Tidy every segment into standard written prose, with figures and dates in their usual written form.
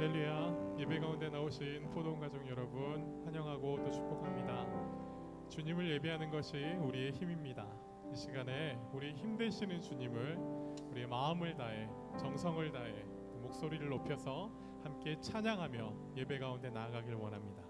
할렐루야. 예배 가운데 나오신 포도원 가족 여러분 환영하고 또 축복합니다. 주님을 예배하는 것이 우리의 힘입니다. 이 시간에 우리 힘 되시는 주님을 우리의 마음을 다해 정성을 다해 목소리를 높여서 함께 찬양하며 예배 가운데 나아가길 원합니다.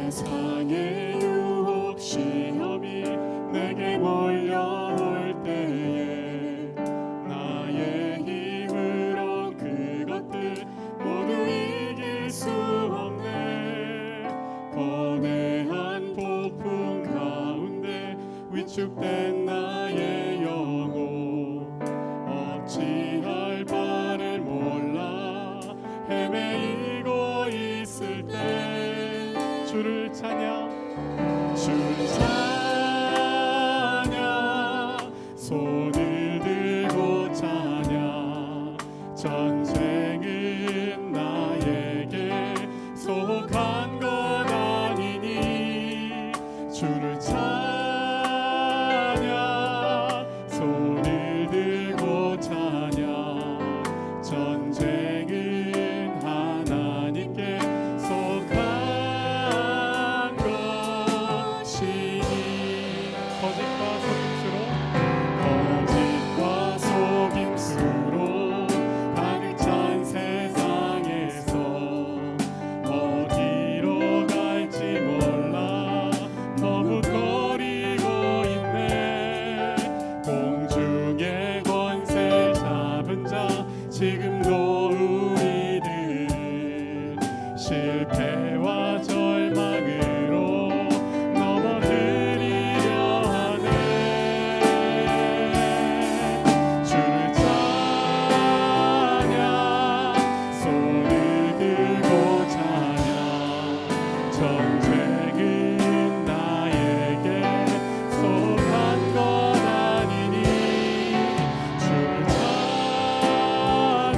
세상의 유혹 시험이 내게 몰려올 때에 나의 힘으로 그것들 모두 이길 수 없네. 거대한 폭풍 가운데 위축된 나의 영혼 어찌할 바를 몰라 헤매이고 있을 때 주를 찬양, 주를 찬양, 손을 들고 찬양. 전쟁은 나에게 속한 것 아니니 주를 찬양, 손을 들고 찬양. 전쟁은 하나님께 속한 거짓과 속임수로 가득 찬 세상에서 어디로 갈지 몰라 머뭇거리고 있네. 공중의 권세 잡은 자 지금도 우리들 실패와 절망으로 전쟁은 나에게 속한 것 아니니 주를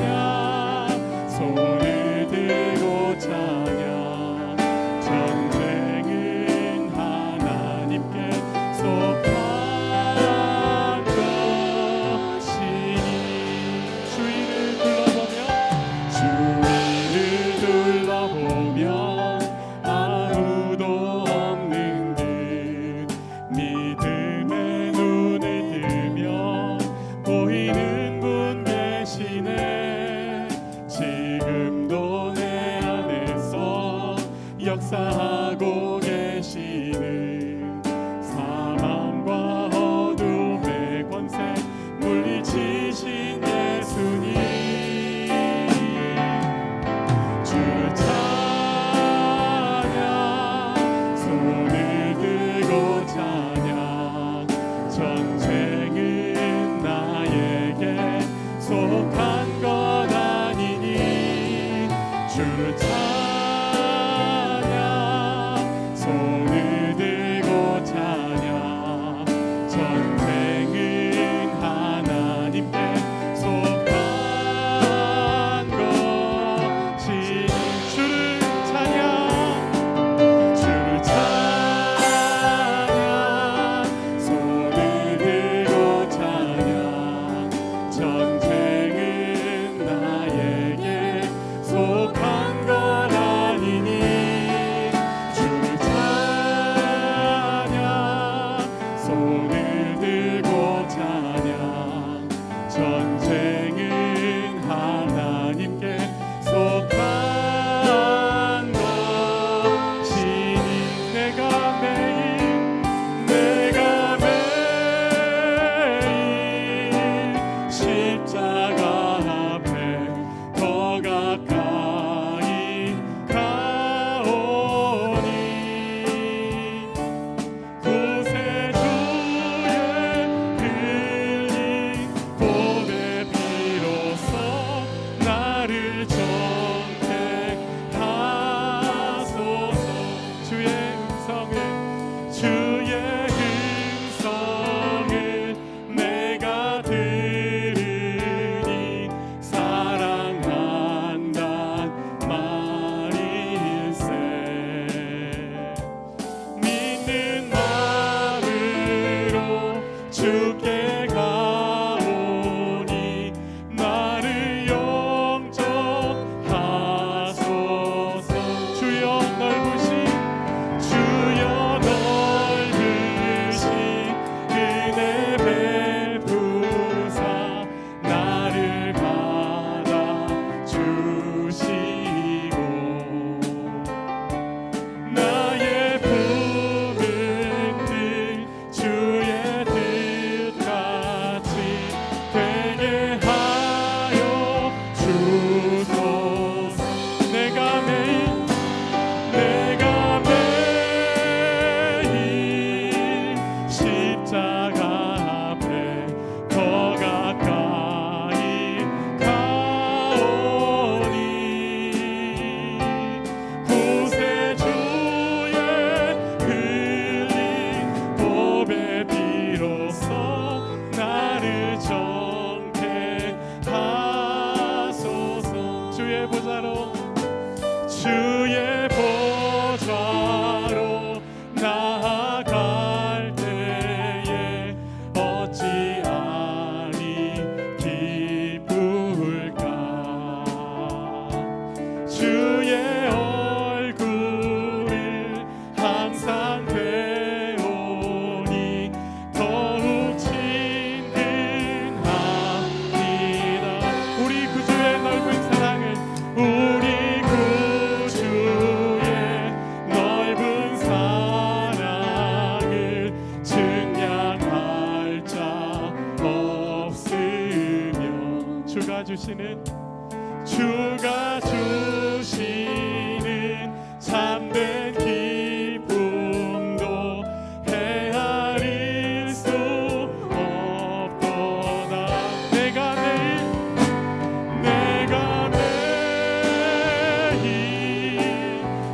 찬양, 손을 들고 찬양. 전쟁은 하나님께 속한 것이니 주위를 둘러보며 아무도 없는 듯 믿음의 눈을 뜨며 보이는 분 계시네. 지금도 내 안에서 역사하고 계시는 사망과 어둠의 권세 물리치신 예수님 주를 찬양, 손을 들고 찬양. 전쟁은 나에게 속한 것 아니니 주를 찬양, 손을 들고 찬양. 전쟁은 하나님께 속한 것이 주를 찬양, 주를 찬양, 손을 들고 찬양. 전쟁은 나에게 속한 것 아니니 주를 찬양, 손을 들고 찬양. 전쟁은 하나님께 속한 것이니 내가 매일 십자가 앞에 더 가까이 가오니 구세주의 주시는 참된 기쁨도 헤아릴 수 없도다. 내가 매일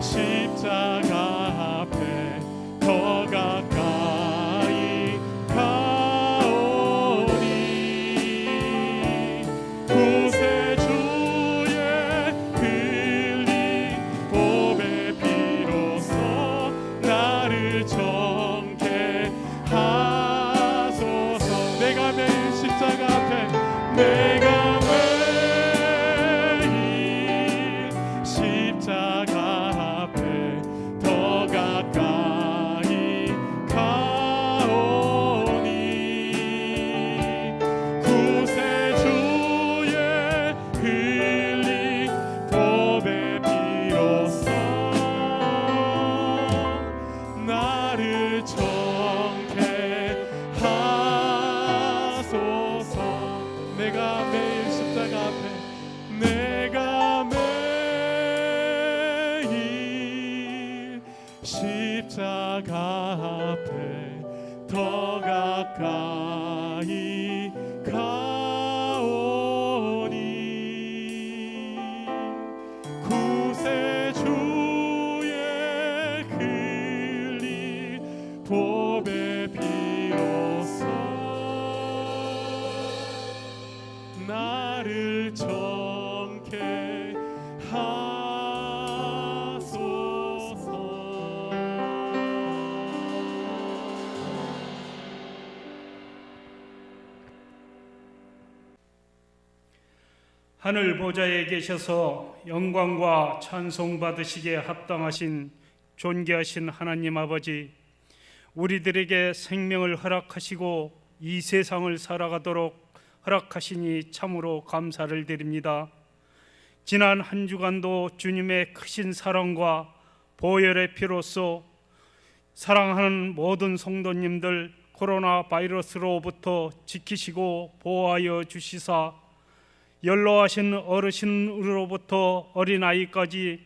십자가 앞에 더 가까이 가오니 구세주의 흘린 보배 피로써 나를 정케 하소서. 내가 매일 십자가 앞에 더 가까이 가오니 구세주의 흘린 보배 피로써 나를 정케 하소서. 내가 매일 십자가 앞에 더 가까이 가오니 구세주의 흘린 보배 피로써 나를 정케 하소서. 하늘 보좌에 계셔서 영광과 찬송 받으시기에 합당하신 존귀하신 하나님 아버지, 우리들에게 생명을 허락하시고 이 세상을 살아가도록 허락하시니 참으로 감사를 드립니다. 지난 한 주간도 주님의 크신 사랑과 보혈의 피로써 사랑하는 모든 성도님들 코로나 바이러스로부터 지키시고 보호하여 주시사 연로하신 어르신으로부터 어린아이까지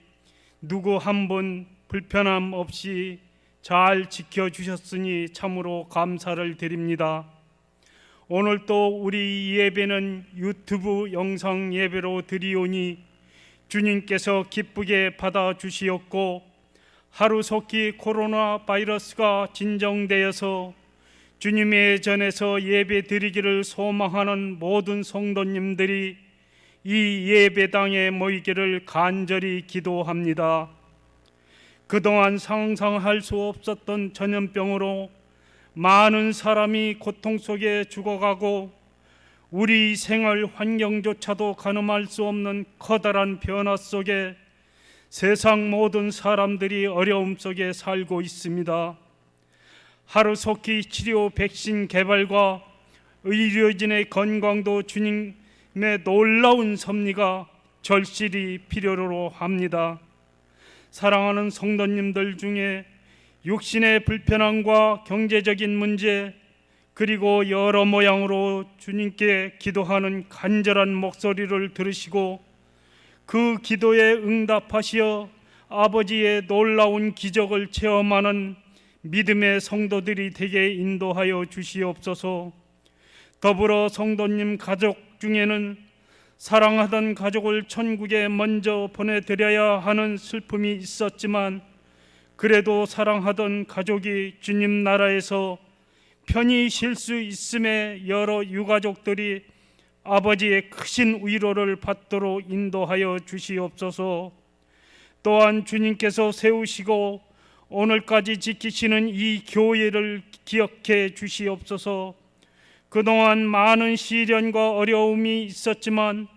누구 한 분 불편함 없이 잘 지켜주셨으니 참으로 감사를 드립니다. 오늘 또 우리 예배는 유튜브 영상 예배로 드리오니 주님께서 기쁘게 받아주시었고 하루속히 코로나 바이러스가 진정되어서 주님의 전에서 예배 드리기를 소망하는 모든 성도님들이 이 예배당에 모이기를 간절히 기도합니다. 그동안 상상할 수 없었던 전염병으로 많은 사람이 고통 속에 죽어가고 우리 생활 환경조차도 가늠할 수 없는 커다란 변화 속에 세상 모든 사람들이 어려움 속에 살고 있습니다. 하루속히 치료 백신 개발과 의료진의 건강도 주님의 놀라운 섭리가 절실히 필요로 합니다. 사랑하는 성도님들 중에 육신의 불편함과 경제적인 문제 그리고 여러 모양으로 주님께 기도하는 간절한 목소리를 들으시고 그 기도에 응답하시어 아버지의 놀라운 기적을 체험하는 믿음의 성도들이 되게 인도하여 주시옵소서. 더불어 성도님 가족 중에는 사랑하던 가족을 천국에 먼저 보내드려야 하는 슬픔이 있었지만 그래도 사랑하던 가족이 주님 나라에서 편히 쉴 수 있음에 여러 유가족들이 아버지의 크신 위로를 받도록 인도하여 주시옵소서. 또한 주님께서 세우시고 오늘까지 지키시는 이 교회를 기억해 주시옵소서. 그동안 많은 시련과 어려움이 있었지만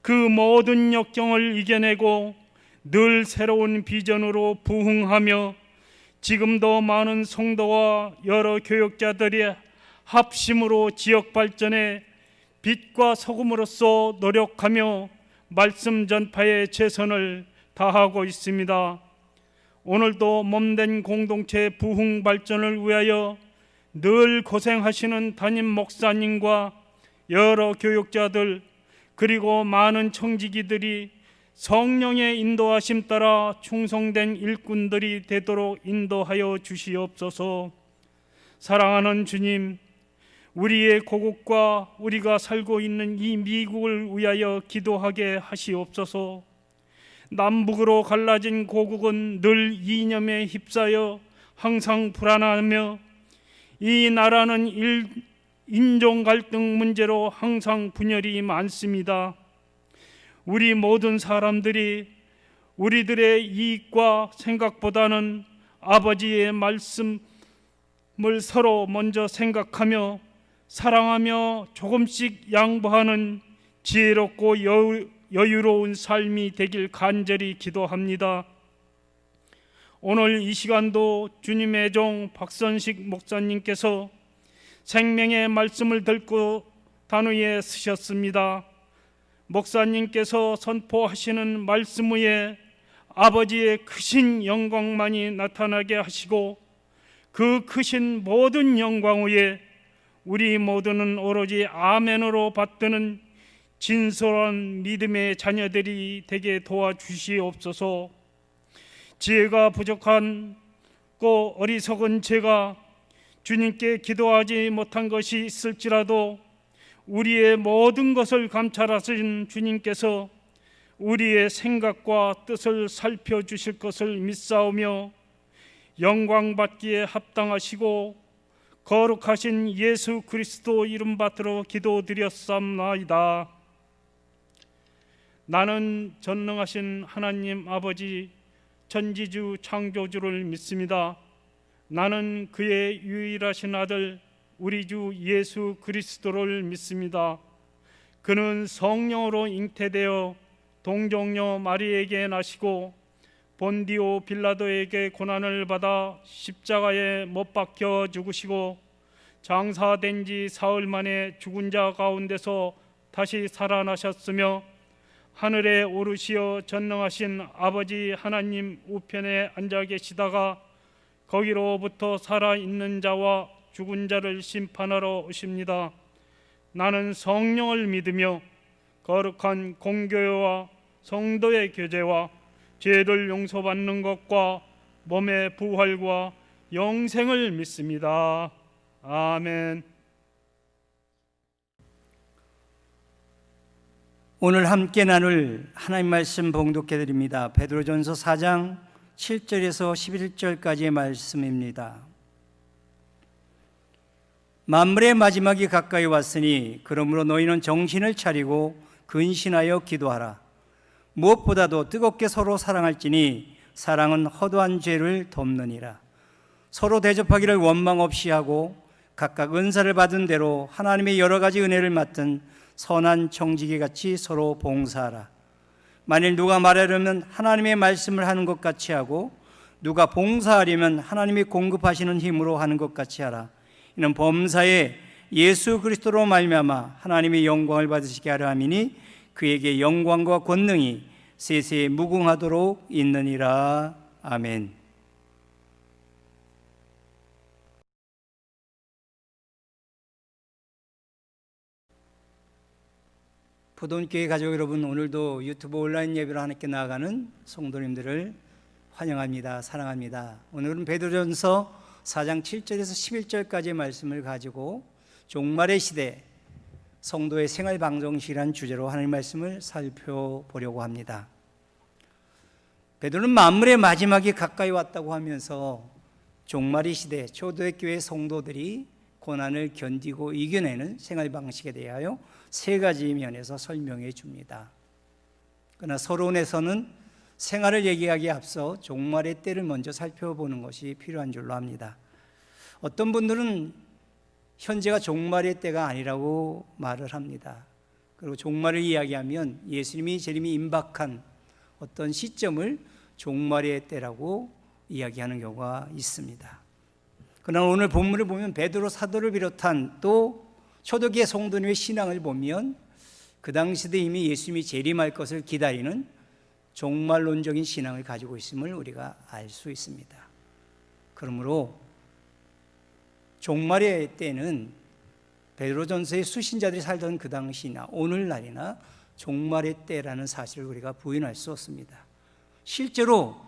그 모든 역경을 이겨내고 늘 새로운 비전으로 부흥하며 지금도 많은 성도와 여러 교역자들이 합심으로 지역 발전에 빛과 소금으로서 노력하며 말씀 전파에 최선을 다하고 있습니다. 오늘도 몸된 공동체 부흥 발전을 위하여 늘 고생하시는 담임 목사님과 여러 교육자들 그리고 많은 청지기들이 성령의 인도하심 따라 충성된 일꾼들이 되도록 인도하여 주시옵소서. 사랑하는 주님, 우리의 고국과 우리가 살고 있는 이 미국을 위하여 기도하게 하시옵소서. 남북으로 갈라진 고국은 늘 이념에 휩싸여 항상 불안하며 이 나라는 인종 갈등 문제로 항상 분열이 많습니다. 우리 모든 사람들이 우리들의 이익과 생각보다는 아버지의 말씀을 서로 먼저 생각하며 사랑하며 조금씩 양보하는 지혜롭고 여유로운 삶이 되길 간절히 기도합니다. 오늘 이 시간도 주님의 종 박선식 목사님께서 생명의 말씀을 듣고 단위에 서셨습니다. 목사님께서 선포하시는 말씀 위에 아버지의 크신 영광만이 나타나게 하시고 그 크신 모든 영광 위에 우리 모두는 오로지 아멘으로 받드는 진솔한 믿음의 자녀들이 되게 도와주시옵소서. 지혜가 부족한 어리석은 제가 주님께 기도하지 못한 것이 있을지라도 우리의 모든 것을 감찰하신 주님께서 우리의 생각과 뜻을 살펴주실 것을 믿사오며 영광받기에 합당하시고 거룩하신 예수 그리스도 이름 받들어 기도드렸사옵나이다. 나는 전능하신 하나님 아버지 전지주 창조주를 믿습니다. 나는 그의 유일하신 아들 우리 주 예수 그리스도를 믿습니다. 그는 성령으로 잉태되어 동정녀 마리에게 나시고 본디오 빌라도에게 고난을 받아 십자가에 못 박혀 죽으시고 장사된 지 사흘 만에 죽은 자 가운데서 다시 살아나셨으며 하늘에 오르시어 전능하신 아버지 하나님 우편에 앉아 계시다가 거기로부터 살아있는 자와 죽은 자를 심판하러 오십니다. 나는 성령을 믿으며 거룩한 공교회와 성도의 교제와 죄를 용서받는 것과 몸의 부활과 영생을 믿습니다. 아멘. 오늘 함께 나눌 하나님 말씀 봉독해 드립니다. 베드로전서 4장 7절에서 11절까지의 말씀입니다. 만물의 마지막이 가까이 왔으니 그러므로 너희는 정신을 차리고 근신하여 기도하라. 무엇보다도 뜨겁게 서로 사랑할지니 사랑은 허도한 죄를 덮느니라. 서로 대접하기를 원망 없이 하고 각각 은사를 받은 대로 하나님의 여러 가지 은혜를 맡은 선한 청지기 같이 서로 봉사하라. 만일 누가 말하려면 하나님의 말씀을 하는 것 같이 하고 누가 봉사하려면 하나님이 공급하시는 힘으로 하는 것 같이 하라. 이는 범사에 예수 그리스도로 말미암아 하나님의 영광을 받으시게 하려 함이니 그에게 영광과 권능이 세세에 무궁하도록 있느니라. 아멘. 포도원교회 가족 여러분, 오늘도 유튜브 온라인 예배로 하나님께 나아가는 성도님들을 환영합니다. 사랑합니다. 오늘은 베드로전서 4장 7절에서 11절까지의 말씀을 가지고 종말의 시대 성도의 생활 방정식이라는 주제로 하나님 말씀을 살펴보려고 합니다. 베드로는 만물의 마지막이 가까이 왔다고 하면서 종말의 시대 초대교회 성도들이 고난을 견디고 이겨내는 생활 방식에 대하여 세 가지 면에서 설명해 줍니다. 그러나 서론에서는 생활을 얘기하기에 앞서 종말의 때를 먼저 살펴보는 것이 필요한 줄로 압니다. 어떤 분들은 현재가 종말의 때가 아니라고 말을 합니다. 그리고 종말을 이야기하면 예수님이 재림이 임박한 어떤 시점을 종말의 때라고 이야기하는 경우가 있습니다. 그러나 오늘 본문을 보면 베드로 사도를 비롯한 또 초대교회 성도님의 신앙을 보면 그 당시도 이미 예수님이 재림할 것을 기다리는 종말론적인 신앙을 가지고 있음을 우리가 알 수 있습니다. 그러므로 종말의 때는 베드로전서의 수신자들이 살던 그 당시나 오늘날이나 종말의 때라는 사실을 우리가 부인할 수 없습니다. 실제로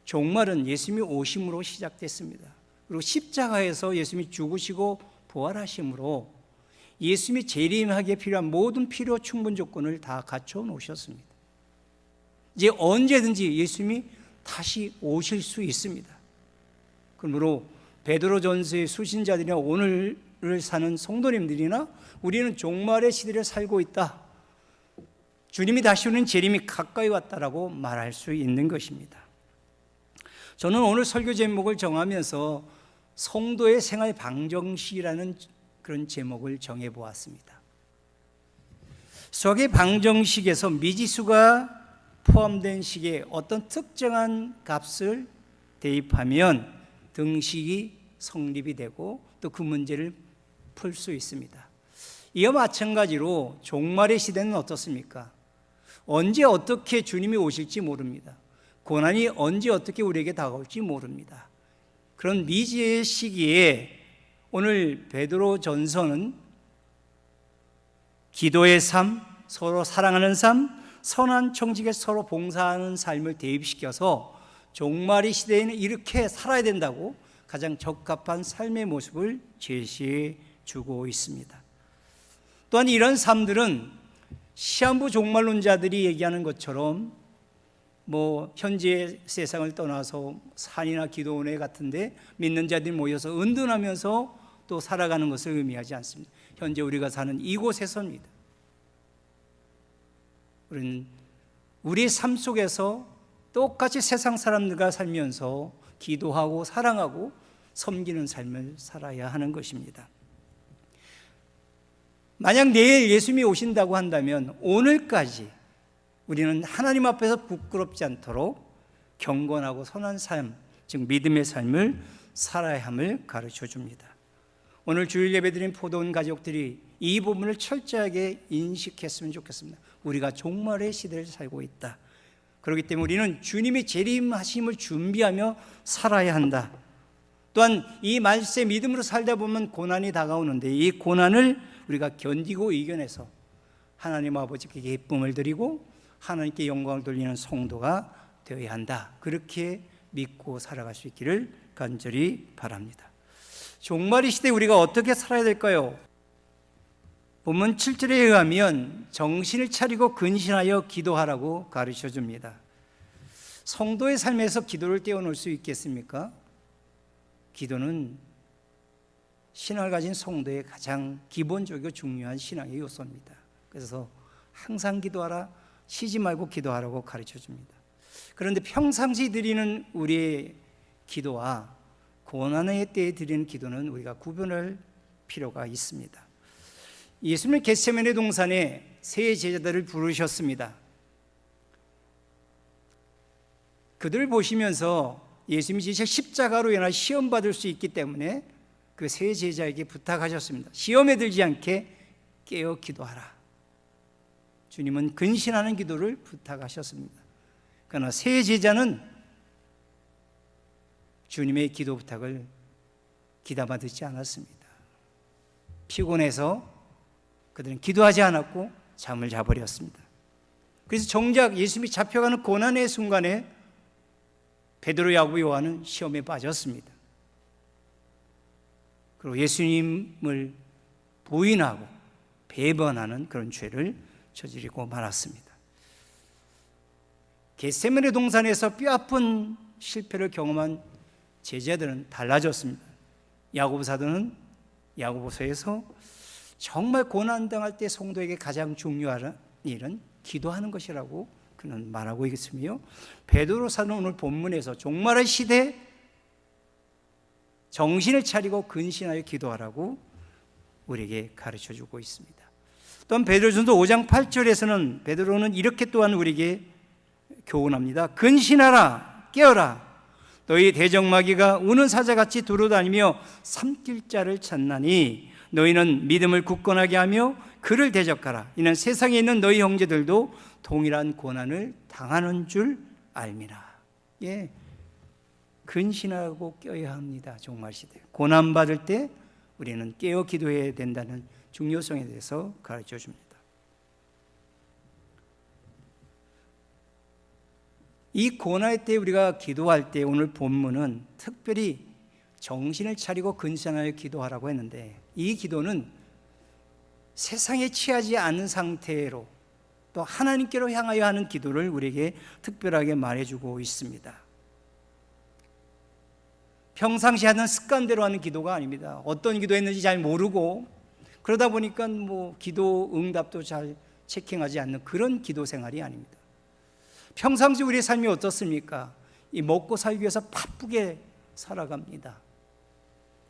종말은 예수님이 오심으로 시작됐습니다. 그리고 십자가에서 예수님이 죽으시고 부활하심으로 예수님이 재림하기에 필요한 모든 필요 충분 조건을 다 갖춰 놓으셨습니다. 이제 언제든지 예수님이 다시 오실 수 있습니다. 그러므로 베드로전서의 수신자들이나 오늘을 사는 성도님들이나 우리는 종말의 시대를 살고 있다, 주님이 다시 오는 재림이 가까이 왔다라고 말할 수 있는 것입니다. 저는 오늘 설교 제목을 정하면서 성도의 생활 방정식이라는 그런 제목을 정해보았습니다. 수학의 방정식에서 미지수가 포함된 식에 어떤 특정한 값을 대입하면 등식이 성립이 되고 또 그 문제를 풀 수 있습니다. 이와 마찬가지로 종말의 시대는 어떻습니까? 언제 어떻게 주님이 오실지 모릅니다. 고난이 언제 어떻게 우리에게 다가올지 모릅니다. 그런 미지의 시기에 오늘 베드로전서는 기도의 삶, 서로 사랑하는 삶, 선한 청직에 서로 봉사하는 삶을 대입시켜서 종말의 시대에는 이렇게 살아야 된다고 가장 적합한 삶의 모습을 제시해 주고 있습니다. 또한 이런 삶들은 시한부 종말론자들이 얘기하는 것처럼 현재 세상을 떠나서 산이나 기도원회 같은데 믿는 자들이 모여서 은둔하면서 또 살아가는 것을 의미하지 않습니다. 현재 우리가 사는 이곳에서입니다. 우리는 우리 삶 속에서 똑같이 세상 사람들과 살면서 기도하고 사랑하고 섬기는 삶을 살아야 하는 것입니다. 만약 내일 예수님이 오신다고 한다면 오늘까지 우리는 하나님 앞에서 부끄럽지 않도록 경건하고 선한 삶, 즉 믿음의 삶을 살아야 함을 가르쳐 줍니다. 오늘 주일 예배드린 포도원 가족들이 이 부분을 철저하게 인식했으면 좋겠습니다. 우리가 종말의 시대를 살고 있다. 그렇기 때문에 우리는 주님이 재림하심을 준비하며 살아야 한다. 또한 이 말세 믿음으로 살다 보면 고난이 다가오는데 이 고난을 우리가 견디고 이겨내서 하나님 아버지께 기쁨을 드리고 하나님께 영광을 돌리는 성도가 되어야 한다. 그렇게 믿고 살아갈 수 있기를 간절히 바랍니다. 종말의 시대에 우리가 어떻게 살아야 될까요? 본문 7절에 의하면 정신을 차리고 근신하여 기도하라고 가르쳐 줍니다. 성도의 삶에서 기도를 떼어놓을 수 있겠습니까? 기도는 신앙을 가진 성도의 가장 기본적이고 중요한 신앙의 요소입니다. 그래서 항상 기도하라, 쉬지 말고 기도하라고 가르쳐 줍니다. 그런데 평상시 드리는 우리의 기도와 고난의 때에 드리는 기도는 우리가 구분할 필요가 있습니다. 예수님은 겟세마네 동산에 세 제자들을 부르셨습니다. 그들을 보시면서 예수님이 지실 십자가로 인하 시험받을 수 있기 때문에 그 세 제자에게 부탁하셨습니다. 시험에 들지 않게 깨어 기도하라. 주님은 근신하는 기도를 부탁하셨습니다. 그러나 세 제자는 주님의 기도 부탁을 귀담아 듣지 않았습니다. 피곤해서 그들은 기도하지 않았고 잠을 자버렸습니다. 그래서 정작 예수님이 잡혀가는 고난의 순간에 베드로, 야고보, 요한은 시험에 빠졌습니다. 그리고 예수님을 부인하고 배반하는 그런 죄를 저지르고 말았습니다. 겟세마네 동산에서 뼈아픈 실패를 경험한 제자들은 달라졌습니다. 야고보 사도는 야고보서에서 정말 고난당할 때 성도에게 가장 중요한 일은 기도하는 것이라고 그는 말하고 있으며, 베드로 사도는 오늘 본문에서 종말의 시대 정신을 차리고 근신하여 기도하라고 우리에게 가르쳐주고 있습니다. 또한 베드로전서 5장 8절에서는 베드로는 이렇게 또한 우리에게 교훈합니다. 근신하라, 깨어라. 너희 대적마귀가 우는 사자같이 두루다니며 삼킬 자를 찾나니 너희는 믿음을 굳건하게 하며 그를 대적하라. 이는 세상에 있는 너희 형제들도 동일한 고난을 당하는 줄 알미라. 예, 근신하고 깨어야 합니다. 종말 시대 고난 받을 때 우리는 깨어 기도해야 된다는 중요성에 대해서 가르쳐 줍니다. 이 고난의 때 우리가 기도할 때 오늘 본문은 특별히 정신을 차리고 근신하여 기도하라고 했는데, 이 기도는 세상에 취하지 않은 상태로 또 하나님께로 향하여 하는 기도를 우리에게 특별하게 말해주고 있습니다. 평상시 하는 습관대로 하는 기도가 아닙니다. 어떤 기도했는지 잘 모르고 그러다 보니까 기도 응답도 잘 체킹하지 않는 그런 기도 생활이 아닙니다. 평상시 우리의 삶이 어떻습니까? 이 먹고 살기 위해서 바쁘게 살아갑니다.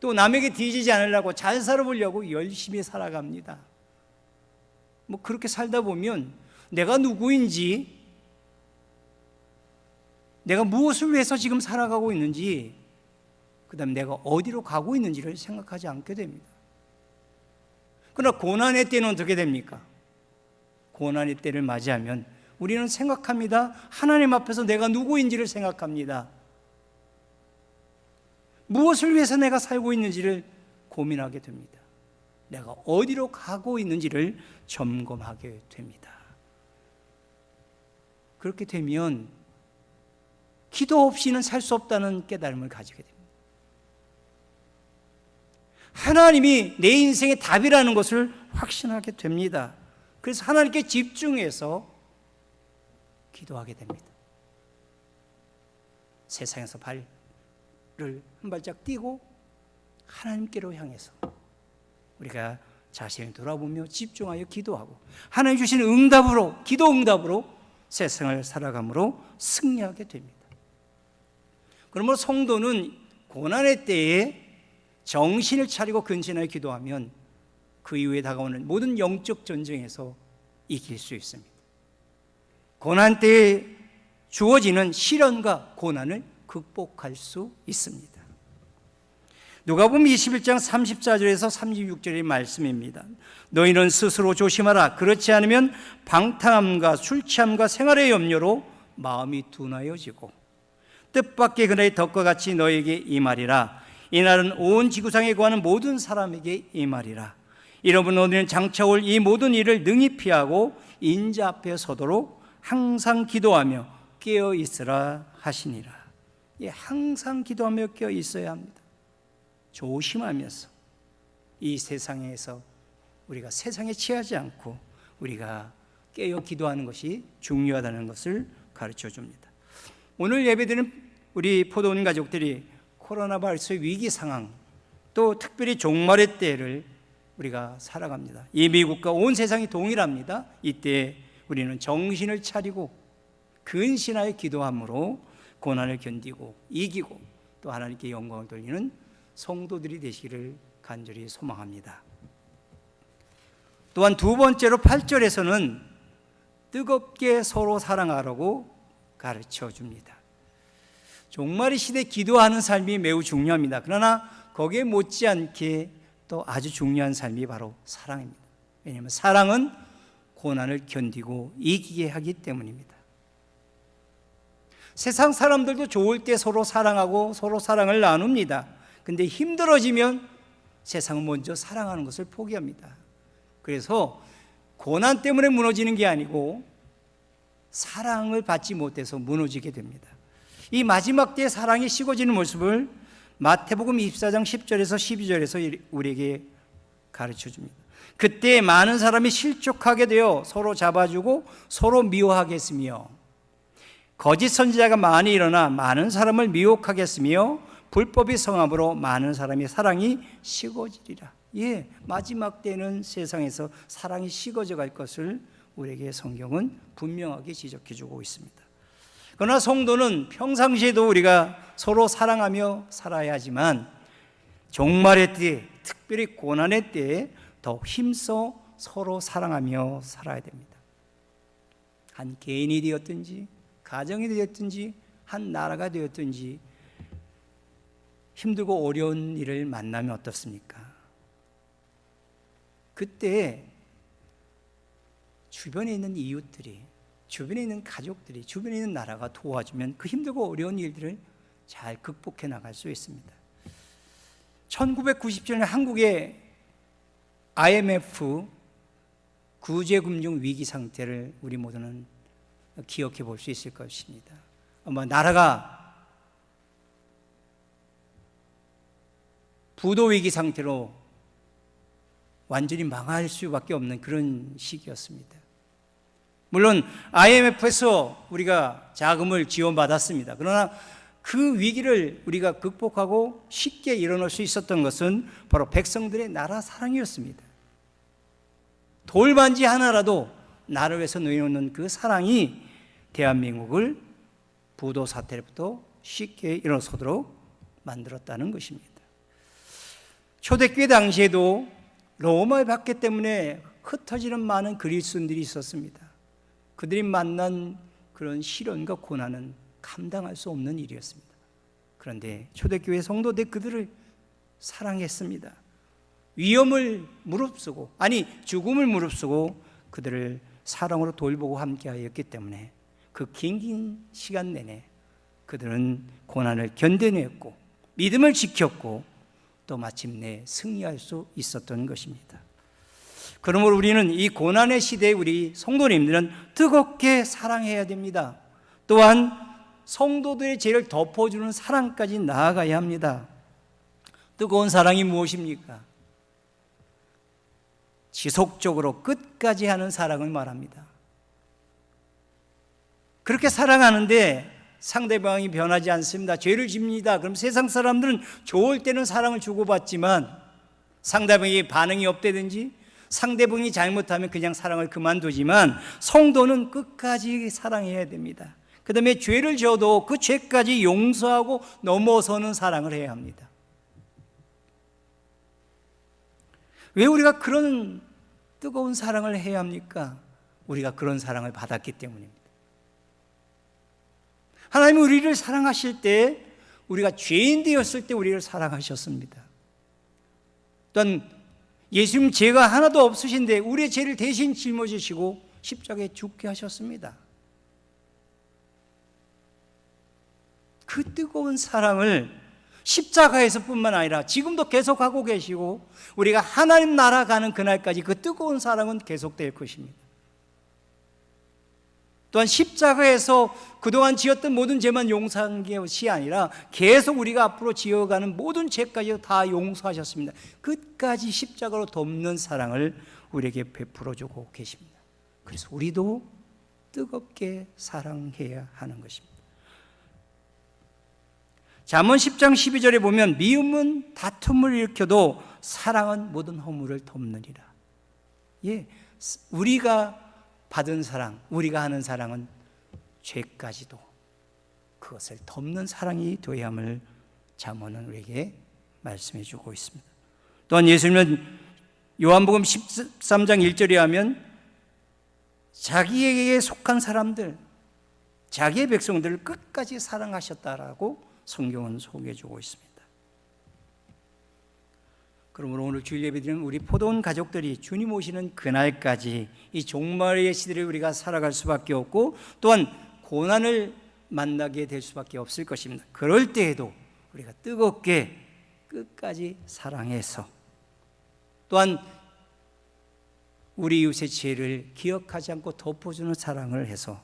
또 남에게 뒤지지 않으려고 잘 살아보려고 열심히 살아갑니다. 그렇게 살다 보면 내가 누구인지, 내가 무엇을 위해서 지금 살아가고 있는지, 그 다음에 내가 어디로 가고 있는지를 생각하지 않게 됩니다. 그러나 고난의 때는 어떻게 됩니까? 고난의 때를 맞이하면 우리는 생각합니다. 하나님 앞에서 내가 누구인지를 생각합니다. 무엇을 위해서 내가 살고 있는지를 고민하게 됩니다. 내가 어디로 가고 있는지를 점검하게 됩니다. 그렇게 되면 기도 없이는 살 수 없다는 깨달음을 가지게 됩니다. 하나님이 내 인생의 답이라는 것을 확신하게 됩니다. 그래서 하나님께 집중해서 기도하게 됩니다. 세상에서 발을 한 발짝 띄고 하나님께로 향해서 우리가 자신을 돌아보며 집중하여 기도하고 하나님 주시는 응답으로, 기도 응답으로 세상을 살아감으로 승리하게 됩니다. 그러므로 성도는 고난의 때에 정신을 차리고 근신하여 기도하면 그 이후에 다가오는 모든 영적 전쟁에서 이길 수 있습니다. 고난 때에 주어지는 시련과 고난을 극복할 수 있습니다. 누가복음 21장 34절에서 36절의 말씀입니다. 너희는 스스로 조심하라. 그렇지 않으면 방탕함과 술 취함과 생활의 염려로 마음이 둔하여지고 뜻밖의 그날이 덕과 같이 너에게 임하리라. 이날은 온 지구상에 거하는 모든 사람에게 임하리라. 이러므로 너희는 장차 올 이 모든 일을 능히 피하고 인자 앞에 서도록 항상 기도하며 깨어 있으라 하시니라. 항상 기도하며 깨어 있어야 합니다. 조심하면서 이 세상에서 우리가 세상에 취하지 않고 우리가 깨어 기도하는 것이 중요하다는 것을 가르쳐 줍니다. 오늘 예배드리는 우리 포도원 가족들이 코로나 바이러스의 위기 상황, 또 특별히 종말의 때를 우리가 살아갑니다. 이 미국과 온 세상이 동일합니다. 이때 우리는 정신을 차리고 근신하여 기도함으로 고난을 견디고 이기고 또 하나님께 영광을 돌리는 성도들이 되시기를 간절히 소망합니다. 또한 두 번째로 8절에서는 뜨겁게 서로 사랑하라고 가르쳐 줍니다. 종말의 시대에 기도하는 삶이 매우 중요합니다. 그러나 거기에 못지않게 또 아주 중요한 삶이 바로 사랑입니다. 왜냐하면 사랑은 고난을 견디고 이기게 하기 때문입니다. 세상 사람들도 좋을 때 서로 사랑하고 서로 사랑을 나눕니다. 근데 힘들어지면 세상은 먼저 사랑하는 것을 포기합니다. 그래서 고난 때문에 무너지는 게 아니고 사랑을 받지 못해서 무너지게 됩니다. 이 마지막 때의 사랑이 식어지는 모습을 마태복음 24장 10절에서 12절에서 우리에게 가르쳐 줍니다. 그때 많은 사람이 실족하게 되어 서로 잡아주고 서로 미워하겠으며 거짓 선지자가 많이 일어나 많은 사람을 미혹하겠으며 불법이 성함으로 많은 사람의 사랑이 식어지리라. 마지막 때는 세상에서 사랑이 식어져 갈 것을 우리에게 성경은 분명하게 지적해 주고 있습니다. 그러나 성도는 평상시에도 우리가 서로 사랑하며 살아야 하지만 종말의 때에, 특별히 고난의 때에 더욱 힘써 서로 사랑하며 살아야 됩니다. 한 개인이 되었든지 가정이 되었든지 한 나라가 되었든지 힘들고 어려운 일을 만나면 어떻습니까? 그때 주변에 있는 이웃들이, 주변에 있는 가족들이, 주변에 있는 나라가 도와주면 그 힘들고 어려운 일들을 잘 극복해 나갈 수 있습니다. 1997년 한국의 IMF 구제금융 위기 상태를 우리 모두는 기억해 볼 수 있을 것입니다. 아마 나라가 부도 위기 상태로 완전히 망할 수밖에 없는 그런 시기였습니다. 물론 IMF에서 우리가 자금을 지원받았습니다. 그러나 그 위기를 우리가 극복하고 쉽게 일어날 수 있었던 것은 바로 백성들의 나라 사랑이었습니다. 돌반지 하나라도 나를 위해서 놓여놓는 그 사랑이 대한민국을 부도 사태로부터 쉽게 일어서도록 만들었다는 것입니다. 초대교회 당시에도 로마의 박해 때문에 흩어지는 많은 그리스도인들이 있었습니다. 그들이 만난 그런 시련과 고난은 감당할 수 없는 일이었습니다. 그런데 초대교회 성도들 그들을 사랑했습니다. 위험을 무릅쓰고, 아니 죽음을 무릅쓰고 그들을 사랑으로 돌보고 함께하였기 때문에 그 긴 시간 내내 그들은 고난을 견뎌냈고 믿음을 지켰고 또 마침내 승리할 수 있었던 것입니다. 그러므로 우리는 이 고난의 시대에 우리 성도님들은 뜨겁게 사랑해야 됩니다. 또한 성도들의 죄를 덮어주는 사랑까지 나아가야 합니다. 뜨거운 사랑이 무엇입니까? 지속적으로 끝까지 하는 사랑을 말합니다. 그렇게 사랑하는데 상대방이 변하지 않습니다. 죄를 집니다. 그럼 세상 사람들은 좋을 때는 사랑을 주고받지만 상대방이 반응이 없다든지 상대방이 잘못하면 그냥 사랑을 그만두지만 성도는 끝까지 사랑해야 됩니다. 그 다음에 죄를 져도 그 죄까지 용서하고 넘어서는 사랑을 해야 합니다. 왜 우리가 그런 뜨거운 사랑을 해야 합니까? 우리가 그런 사랑을 받았기 때문입니다. 하나님은 우리를 사랑하실 때 우리가 죄인 되었을 때 우리를 사랑하셨습니다. 또한 예수님 죄가 하나도 없으신데 우리의 죄를 대신 짊어지시고 십자가에 죽게 하셨습니다. 그 뜨거운 사랑을 십자가에서뿐만 아니라 지금도 계속하고 계시고 우리가 하나님 나라 가는 그날까지 그 뜨거운 사랑은 계속될 것입니다. 또한 십자가에서 그동안 지었던 모든 죄만 용서한 것이 아니라 계속 우리가 앞으로 지어가는 모든 죄까지 다 용서하셨습니다. 끝까지 십자가로 덮는 사랑을 우리에게 베풀어주고 계십니다. 그래서 우리도 뜨겁게 사랑해야 하는 것입니다. 잠언 10장 12절에 보면 미움은 다툼을 일으켜도 사랑은 모든 허물을 덮느니라. 예, 우리가 받은 사랑, 우리가 하는 사랑은 죄까지도 그것을 덮는 사랑이 되어야 함을 잠언은 우리에게 말씀해 주고 있습니다. 또한 예수님은 요한복음 13장 1절에 하면 자기에게 속한 사람들, 자기의 백성들을 끝까지 사랑하셨다라고 성경은 소개해 주고 있습니다. 그러므로 오늘 주일 예배드리는 우리 포도원 가족들이 주님 오시는 그날까지 이 종말의 시대를 우리가 살아갈 수밖에 없고 또한 고난을 만나게 될 수밖에 없을 것입니다. 그럴 때에도 우리가 뜨겁게 끝까지 사랑해서 또한 우리 이웃의 죄를 기억하지 않고 덮어주는 사랑을 해서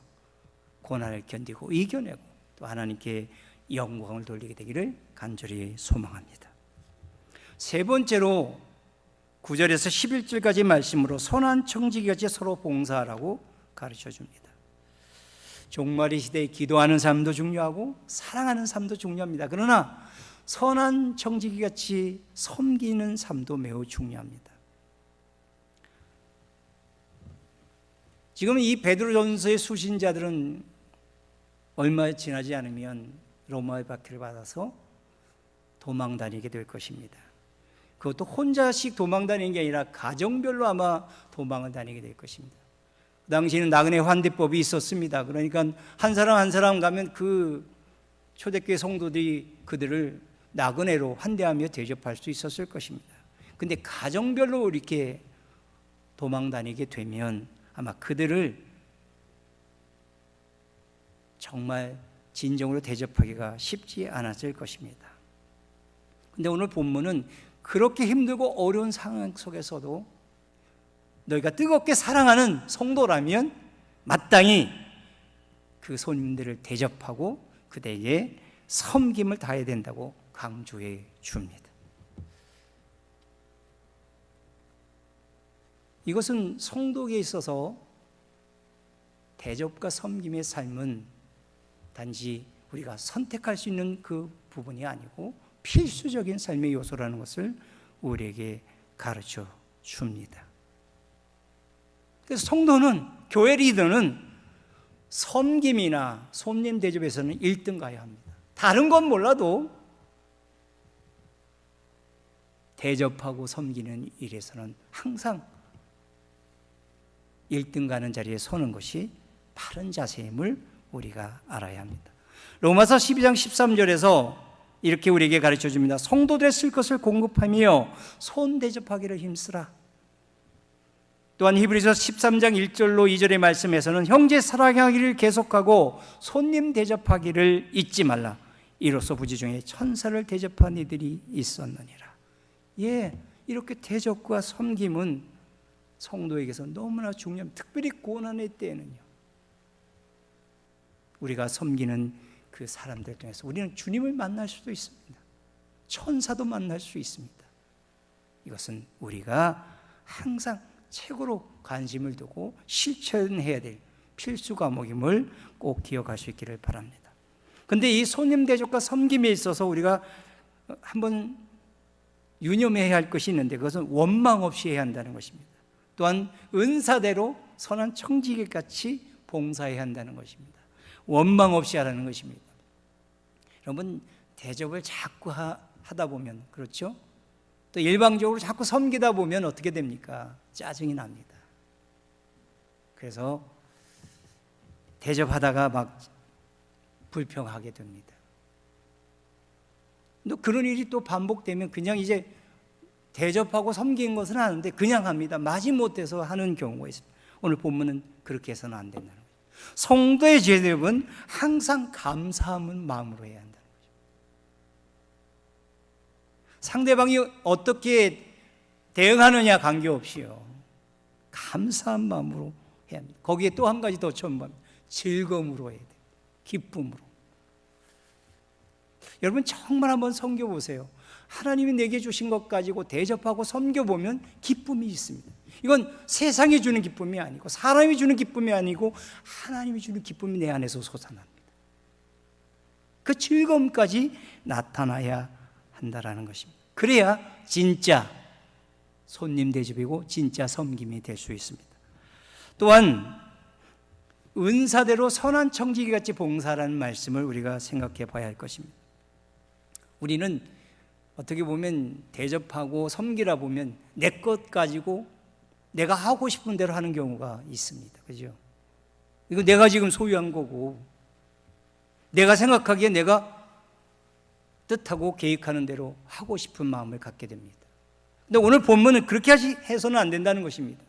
고난을 견디고 이겨내고 또 하나님께 영광을 돌리게 되기를 간절히 소망합니다. 세 번째로 9절에서 11절까지 말씀으로 선한 청지기같이 서로 봉사하라고 가르쳐 줍니다. 종말의 시대에 기도하는 삶도 중요하고 사랑하는 삶도 중요합니다. 그러나 선한 청지기같이 섬기는 삶도 매우 중요합니다. 지금 이 베드로전서의 수신자들은 얼마 지나지 않으면 로마의 박해를 받아서 도망 다니게 될 것입니다. 그것도 혼자씩 도망 다니는 게 아니라 가정별로 아마 도망을 다니게 될 것입니다. 그 당시에는 나그네 환대법이 있었습니다. 그러니까 한 사람 한 사람 가면 그 초대교회 성도들이 그들을 나그네로 환대하며 대접할 수 있었을 것입니다. 근데 가정별로 이렇게 도망 다니게 되면 아마 그들을 정말 진정으로 대접하기가 쉽지 않았을 것입니다. 근데 오늘 본문은 그렇게 힘들고 어려운 상황 속에서도 너희가 뜨겁게 사랑하는 성도라면 마땅히 그 손님들을 대접하고 그대에게 섬김을 다해야 된다고 강조해 줍니다. 이것은 성도에게 있어서 대접과 섬김의 삶은 단지 우리가 선택할 수 있는 그 부분이 아니고 필수적인 삶의 요소라는 것을 우리에게 가르쳐 줍니다. 그래서 성도는, 교회 리더는 섬김이나 손님 대접에서는 1등 가야 합니다. 다른 건 몰라도 대접하고 섬기는 일에서는 항상 1등 가는 자리에 서는 것이 바른 자세임을 우리가 알아야 합니다. 로마서 12장 13절에서 이렇게 우리에게 가르쳐 줍니다. 성도들의 쓸 것을 공급하며 손 대접하기를 힘쓰라. 또한 히브리서 13장 1절로 2절의 말씀에서는 형제 사랑하기를 계속하고 손님 대접하기를 잊지 말라. 이로써 부지 중에 천사를 대접한 이들이 있었느니라. 예, 이렇게 대접과 섬김은 성도에게서 너무나 중요합니다. 특별히 고난의 때에는요, 우리가 섬기는 그 사람들 통해서 우리는 주님을 만날 수도 있습니다. 천사도 만날 수 있습니다. 이것은 우리가 항상 최고로 관심을 두고 실천해야 될 필수 과목임을 꼭 기억할 수 있기를 바랍니다. 그런데 이 손님 대접과 섬김에 있어서 우리가 한번 유념해야 할 것이 있는데, 그것은 원망 없이 해야 한다는 것입니다. 또한 은사대로 선한 청지기같이 봉사해야 한다는 것입니다. 원망 없이 하라는 것입니다. 여러분, 대접을 자꾸 하다 보면, 그렇죠? 또 일방적으로 자꾸 섬기다 보면 어떻게 됩니까? 짜증이 납니다. 그래서 대접하다가 막 불평하게 됩니다. 또 그런 일이 또 반복되면 그냥 이제 대접하고 섬긴 것은 하는데 그냥 합니다. 마지못해서 하는 경우가 있습니다. 오늘 본문은 그렇게 해서는 안 된다는 거죠. 성도의 대접은 항상 감사하는 마음으로 해야 한다는 거죠. 상대방이 어떻게 대응하느냐 관계없이요, 감사한 마음으로 해야 합니다. 거기에 또 한 가지 더 첨부합니다. 즐거움으로 해야 돼요. 기쁨으로. 여러분, 정말 한번 섬겨보세요. 하나님이 내게 주신 것 가지고 대접하고 섬겨보면 기쁨이 있습니다. 이건 세상이 주는 기쁨이 아니고 사람이 주는 기쁨이 아니고 하나님이 주는 기쁨이 내 안에서 솟아납니다. 그 즐거움까지 나타나야 한다라는 것입니다. 그래야 진짜 손님 대접이고 진짜 섬김이 될 수 있습니다. 또한 은사대로 선한 청지기같이 봉사라는 말씀을 우리가 생각해 봐야 할 것입니다. 우리는 어떻게 보면 대접하고 섬기라 보면 내 것 가지고 내가 하고 싶은 대로 하는 경우가 있습니다. 그죠? 이거 내가 지금 소유한 거고 내가 생각하기에 내가 뜻하고 계획하는 대로 하고 싶은 마음을 갖게 됩니다. 근데 오늘 본문은 그렇게 해서는 안 된다는 것입니다.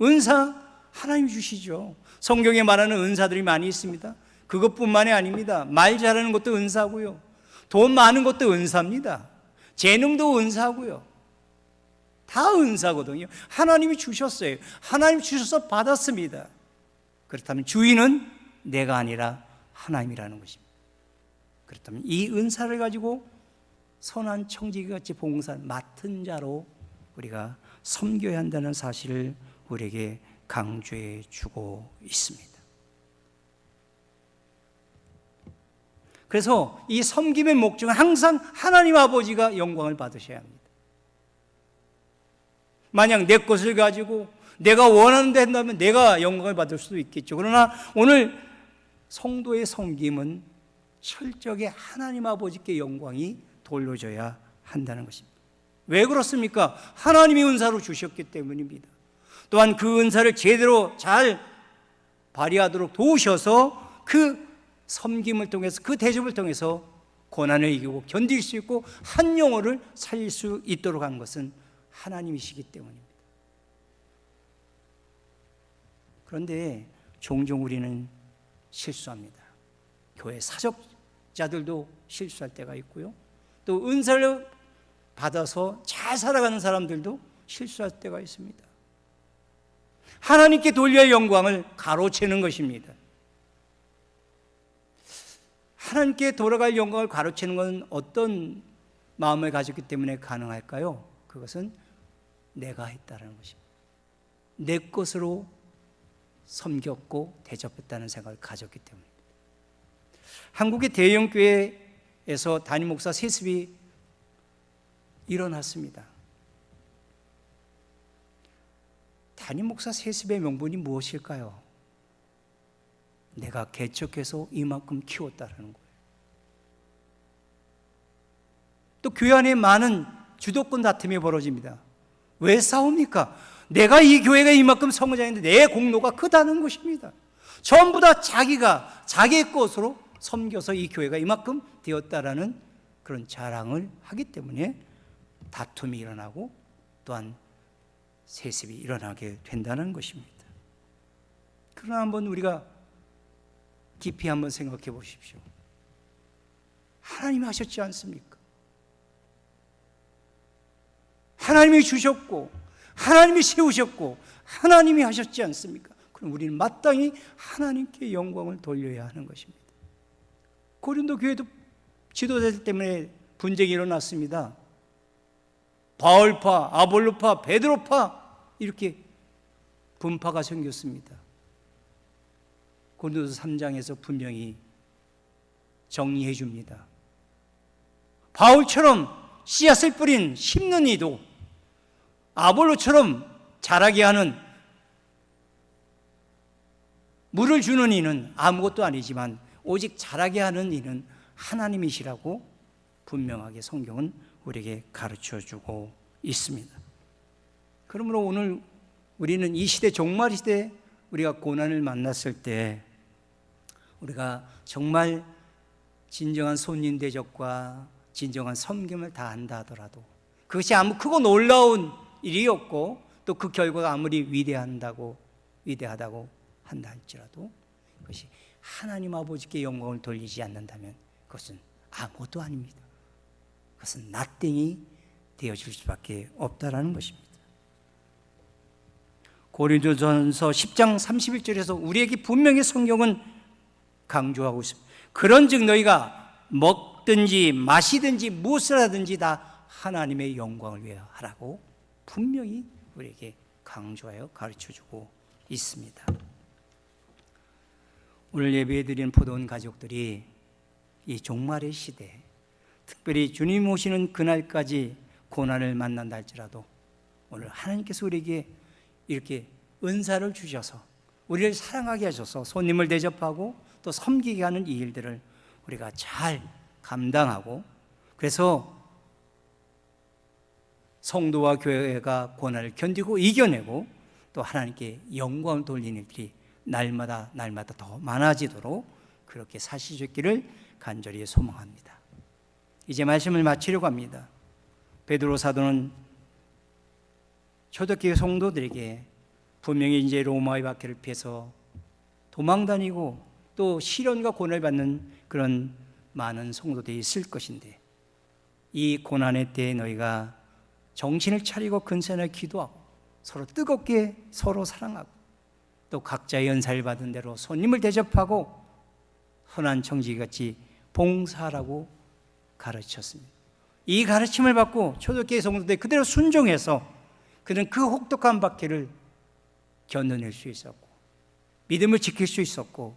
은사 하나님이 주시죠. 성경에 말하는 은사들이 많이 있습니다. 그것뿐만이 아닙니다. 말 잘하는 것도 은사고요, 돈 많은 것도 은사입니다. 재능도 은사고요. 다 은사거든요. 하나님이 주셨어요. 하나님이 주셔서 받았습니다. 그렇다면 주인은 내가 아니라 하나님이라는 것입니다. 그렇다면 이 은사를 가지고 선한 청지기같이 봉사 맡은 자로 우리가 섬겨야 한다는 사실을 우리에게 강조해 주고 있습니다. 그래서 이 섬김의 목적은 항상 하나님 아버지가 영광을 받으셔야 합니다. 만약 내 것을 가지고 내가 원하는 대로 한다면 내가 영광을 받을 수도 있겠죠. 그러나 오늘 성도의 섬김은 철저하게 하나님 아버지께 영광이 돌려져야 한다는 것입니다. 왜 그렇습니까? 하나님이 은사로 주셨기 때문입니다. 또한 그 은사를 제대로 잘 발휘하도록 도우셔서 그 섬김을 통해서, 그 대접을 통해서 고난을 이기고 견딜 수 있고 한 영혼을 살릴 수 있도록 한 것은 하나님이시기 때문입니다. 그런데 종종 우리는 실수합니다. 교회 사역자들도 실수할 때가 있고요, 또 은사를 받아서 잘 살아가는 사람들도 실수할 때가 있습니다. 하나님께 돌려야 할 영광을 가로채는 것입니다. 하나님께 돌아갈 영광을 가로채는 것은 어떤 마음을 가졌기 때문에 가능할까요? 그것은 내가 했다는 것입니다. 내 것으로 섬겼고 대접했다는 생각을 가졌기 때문입니다. 한국의 대형교회에서 담임 목사 세습이 일어났습니다. 담임 목사 세습의 명분이 무엇일까요? 내가 개척해서 이만큼 키웠다라는 거예요. 또 교회 안에 많은 주도권 다툼이 벌어집니다. 왜 싸웁니까? 내가 이 교회가 이만큼 성장했는데 내 공로가 크다는 것입니다. 전부 다 자기가 자기의 것으로 섬겨서 이 교회가 이만큼 되었다라는 그런 자랑을 하기 때문에 다툼이 일어나고 또한 세습이 일어나게 된다는 것입니다. 그러나 한번 우리가 깊이 한번 생각해 보십시오. 하나님이 하셨지 않습니까? 하나님이 주셨고 하나님이 세우셨고 하나님이 하셨지 않습니까? 그럼 우리는 마땅히 하나님께 영광을 돌려야 하는 것입니다. 고린도 교회도 지도자들 때문에 분쟁이 일어났습니다. 바울파, 아볼로파, 베드로파 이렇게 분파가 생겼습니다. 고린도서 3장에서 분명히 정리해 줍니다. 바울처럼 씨앗을 뿌린 심는 이도 아볼로처럼 자라게 하는 물을 주는 이는 아무것도 아니지만 오직 자라게 하는 이는 하나님이시라고 분명하게 성경은 우리에게 가르쳐주고 있습니다. 그러므로 오늘 우리는 이 시대 종말 시대에 우리가 고난을 만났을 때 우리가 정말 진정한 손님 대접과 진정한 섬김을 다한다 하더라도 그것이 아무 크고 놀라운 일이었고 또 그 결과가 아무리 위대하다고 한다 할지라도 그것이 하나님 아버지께 영광을 돌리지 않는다면 그것은 아무것도 아닙니다. 그것은 낫땡이 되어질 수밖에 없다라는 것입니다. 고린도전서 10장 31절에서 우리에게 분명히 성경은 강조하고 있습니다. 그런즉 너희가 먹든지 마시든지 무엇을 하든지 다 하나님의 영광을 위하여 하라고 분명히 우리에게 강조하여 가르쳐주고 있습니다. 오늘 예배해드리는 포도원 가족들이 이 종말의 시대, 특별히 주님 오시는 그날까지 고난을 만난다 할지라도 오늘 하나님께서 우리에게 이렇게 은사를 주셔서 우리를 사랑하게 하셔서 손님을 대접하고 또 섬기게 하는 이 일들을 우리가 잘 감당하고 그래서 성도와 교회가 고난을 견디고 이겨내고 또 하나님께 영광을 돌리는 일들이 날마다 더 많아지도록 그렇게 사실 수 있기를 간절히 소망합니다. 이제 말씀을 마치려고 합니다. 베드로 사도는 초대교회 성도들에게 분명히 이제 로마의 박해를 피해서 도망다니고 또 시련과 고난을 받는 그런 많은 성도들이 있을 것인데 이 고난의 때에 너희가 정신을 차리고 근세나 기도하고 서로 뜨겁게 서로 사랑하고 또 각자의 연사를 받은 대로 손님을 대접하고 선한 청지기같이 봉사하라고 가르쳤습니다. 이 가르침을 받고 초대교회 성도들이 그대로 순종해서 그는 그 혹독한 박해를 견뎌낼 수 있었고 믿음을 지킬 수 있었고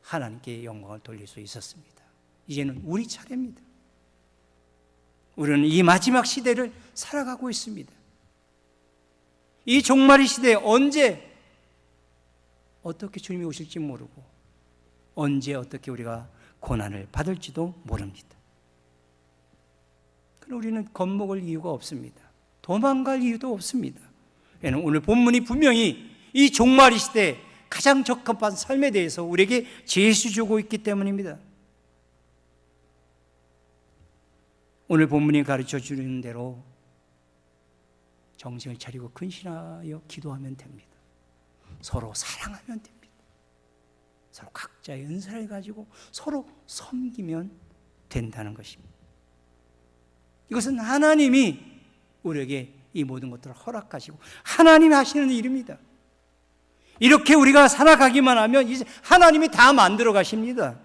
하나님께 영광을 돌릴 수 있었습니다. 이제는 우리 차례입니다. 우리는 이 마지막 시대를 살아가고 있습니다. 이 종말의 시대에 언제 어떻게 주님이 오실지 모르고 언제 어떻게 우리가 고난을 받을지도 모릅니다. 그럼 우리는 겁먹을 이유가 없습니다. 도망갈 이유도 없습니다. 왜냐하면 오늘 본문이 분명히 이 종말의 시대에 가장 적합한 삶에 대해서 우리에게 제시 주고 있기 때문입니다. 오늘 본문이 가르쳐 주는 대로 정신을 차리고 근신하여 기도하면 됩니다. 서로 사랑하면 됩니다. 서로 각자의 은사를 가지고 서로 섬기면 된다는 것입니다. 이것은 하나님이 우리에게 이 모든 것들을 허락하시고 하나님이 하시는 일입니다. 이렇게 우리가 살아가기만 하면 이제 하나님이 다 만들어 가십니다.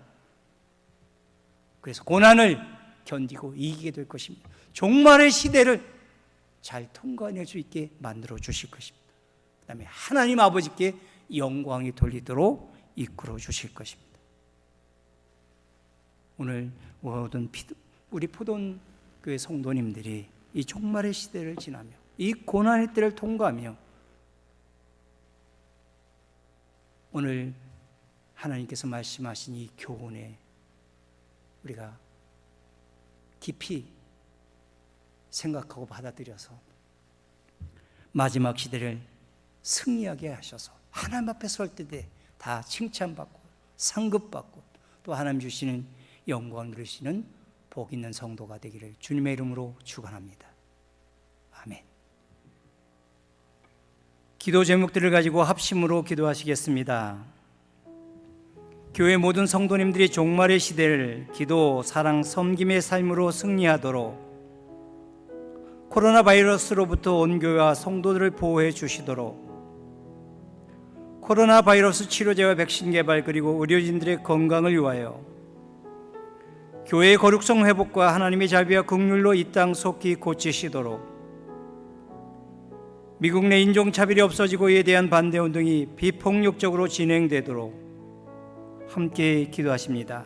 그래서 고난을 견디고 이기게 될 것입니다. 종말의 시대를 잘 통과해낼 수 있게 만들어 주실 것입니다. 그 다음에 하나님 아버지께 영광이 돌리도록 이끌어 주실 것입니다. 오늘 모든 우리 포돈교회 성도님들이 이 종말의 시대를 지나며 이 고난의 때를 통과하며 오늘 하나님께서 말씀하신 이 교훈에 우리가 깊이 생각하고 받아들여서 마지막 시대를 승리하게 하셔서 하나님 앞에 설 때 다 칭찬받고 상급받고 또 하나님 주시는 영광을 누리시는 복 있는 성도가 되기를 주님의 이름으로 축원합니다. 아멘. 기도 제목들을 가지고 합심으로 기도하시겠습니다. 교회 모든 성도님들이 종말의 시대를 기도, 사랑, 섬김의 삶으로 승리하도록 코로나 바이러스로부터 온 교회와 성도들을 보호해 주시도록 코로나 바이러스 치료제와 백신 개발 그리고 의료진들의 건강을 위하여 교회의 거룩성 회복과 하나님의 자비와 긍휼로 이 땅 속히 고치시도록 미국 내 인종차별이 없어지고 이에 대한 반대운동이 비폭력적으로 진행되도록 함께 기도하십니다.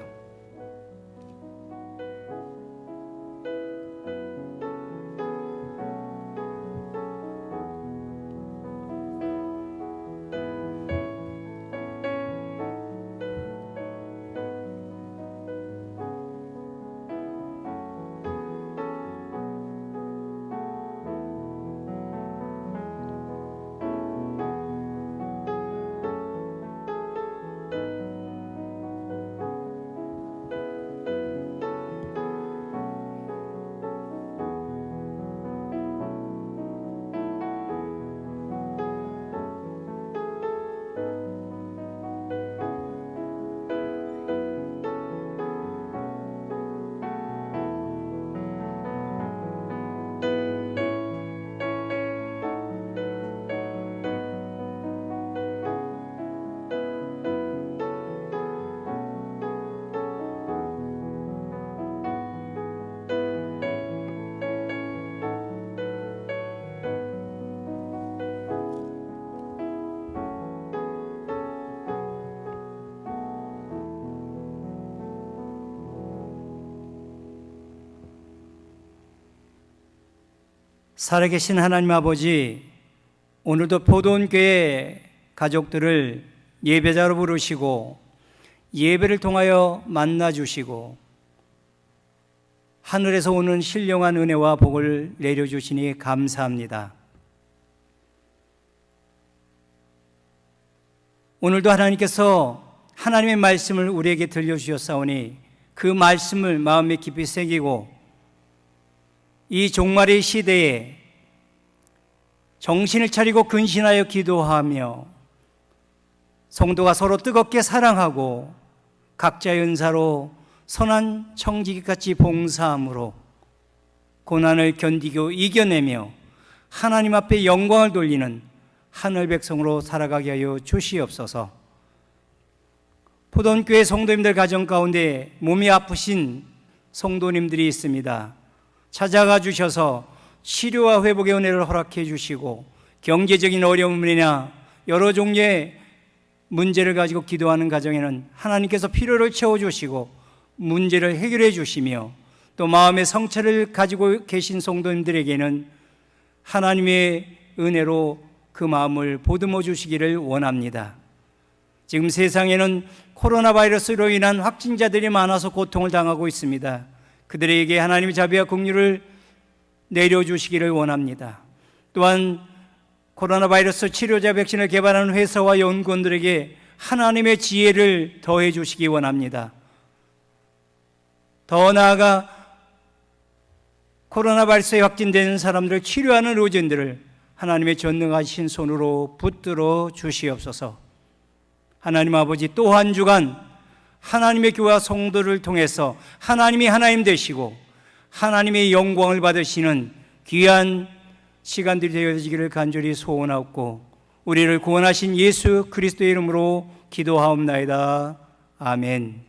살아계신 하나님 아버지, 오늘도 포도원교회 가족들을 예배자로 부르시고 예배를 통하여 만나주시고 하늘에서 오는 신령한 은혜와 복을 내려주시니 감사합니다. 오늘도 하나님께서 하나님의 말씀을 우리에게 들려주셨사오니 그 말씀을 마음에 깊이 새기고 이 종말의 시대에 정신을 차리고 근신하여 기도하며 성도가 서로 뜨겁게 사랑하고 각자의 은사로 선한 청지기같이 봉사함으로 고난을 견디고 이겨내며 하나님 앞에 영광을 돌리는 하늘 백성으로 살아가게 하여 주시옵소서. 포도원교회 성도님들 가정 가운데 몸이 아프신 성도님들이 있습니다. 찾아가 주셔서 치료와 회복의 은혜를 허락해 주시고 경제적인 어려움이나 여러 종류의 문제를 가지고 기도하는 가정에는 하나님께서 필요를 채워주시고 문제를 해결해 주시며 또 마음의 성찰을 가지고 계신 성도님들에게는 하나님의 은혜로 그 마음을 보듬어 주시기를 원합니다. 지금 세상에는 코로나 바이러스로 인한 확진자들이 많아서 고통을 당하고 있습니다. 그들에게 하나님의 자비와 긍휼을 내려주시기를 원합니다. 또한 코로나 바이러스 치료제 백신을 개발하는 회사와 연구원들에게 하나님의 지혜를 더해 주시기 원합니다. 더 나아가 코로나 바이러스에 확진된 사람들을 치료하는 의료진들을 하나님의 전능하신 손으로 붙들어 주시옵소서. 하나님 아버지, 또 한 주간 하나님의 교회와 성도를 통해서 하나님이 하나님 되시고 하나님의 영광을 받으시는 귀한 시간들이 되어지기를 간절히 소원하옵고 우리를 구원하신 예수 그리스도의 이름으로 기도하옵나이다. 아멘.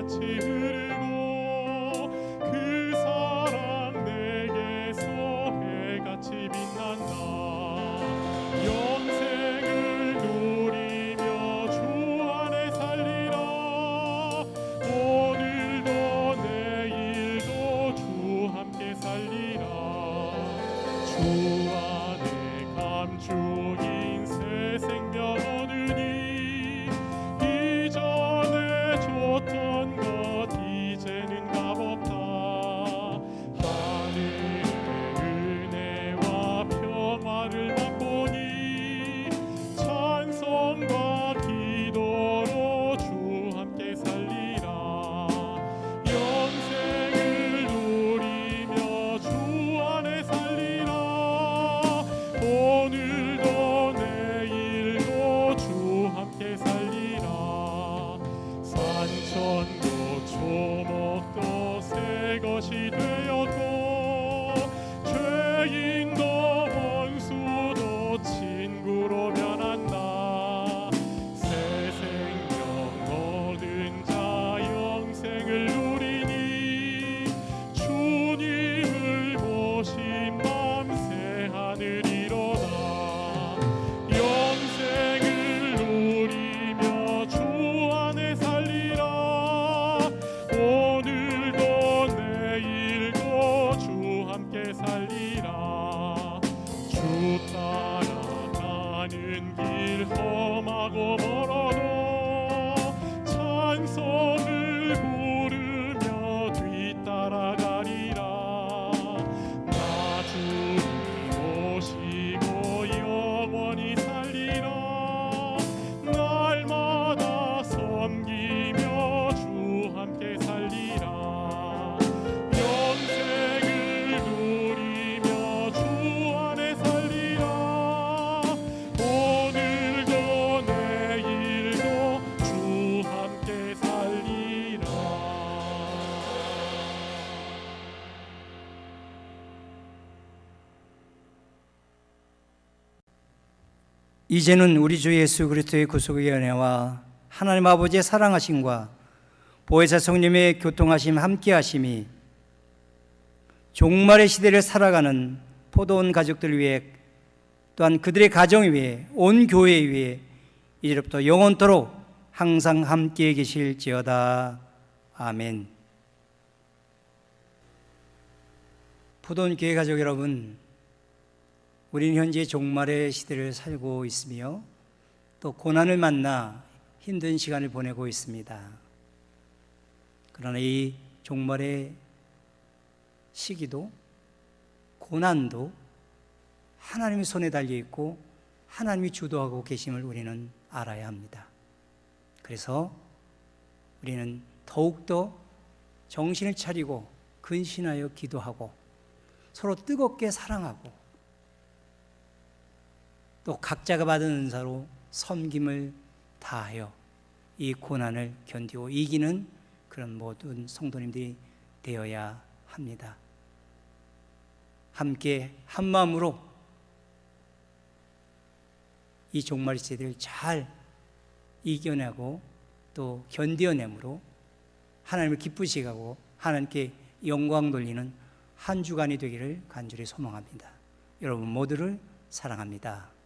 같이 흐르고 그 사랑 내게서 해같이 빛난다. 영생을 누리며 주 안에 살리라. 오늘도 내일도 주 함께 살리라. 주 안에 감축인 새 생명 얻으니 이전에 줬던 것 이제는 값없다. 하늘의 은혜와 평화를 맛보니 찬송과 기도로 주 함께 살리라. 영생을 누리며 주 안에 살리라. 오늘도 내일도 주 함께 살리라. 산천도 초목도 새 것이 되었고 죄인도 원수도 친구로 변한다. 새 생명 얻은 자 영생을 누리니 주님을 모신 밤새 하늘이로다. 영생을 누리며 주 안에 살리라. 오늘도 내일도 주 함께 살리라. 주 따라가는 길 험하고 멀어도 찬송을 부르며 뒤따라가리라. 나 주를 모시고 영원히 살리라. 날마다 섬기며 주 함께 살리라. 영생을 누리며 주 안에 살리라. 오늘도 내일도 주 함께 살리라. 이제는 우리 주 예수 그리스도의 구속의 은혜와 하나님 아버지의 사랑하심과 보혜사 성령의 교통하심 함께하심이 종말의 시대를 살아가는 포도원 가족들 위해 또한 그들의 가정 위에 온 교회 위에 이제부터 영원토록 항상 함께 계실지어다. 아멘. 포도원 교회 가족 여러분, 우리는 현재 종말의 시대를 살고 있으며 또 고난을 만나 힘든 시간을 보내고 있습니다. 그러나 이 종말의 시기도 고난도 하나님의 손에 달려 있고 하나님이 주도하고 계심을 우리는 알아야 합니다. 그래서 우리는 더욱더 정신을 차리고 근신하여 기도하고 서로 뜨겁게 사랑하고 또 각자가 받은 은사로 섬김을 다하여 이 고난을 견디고 이기는 그런 모든 성도님들이 되어야 합니다. 함께 한 마음으로 이 종말 시대를 잘 이겨내고 또 견뎌내므로 하나님을 기쁘시게 하고 하나님께 영광 돌리는 한 주간이 되기를 간절히 소망합니다. 여러분 모두를 사랑합니다.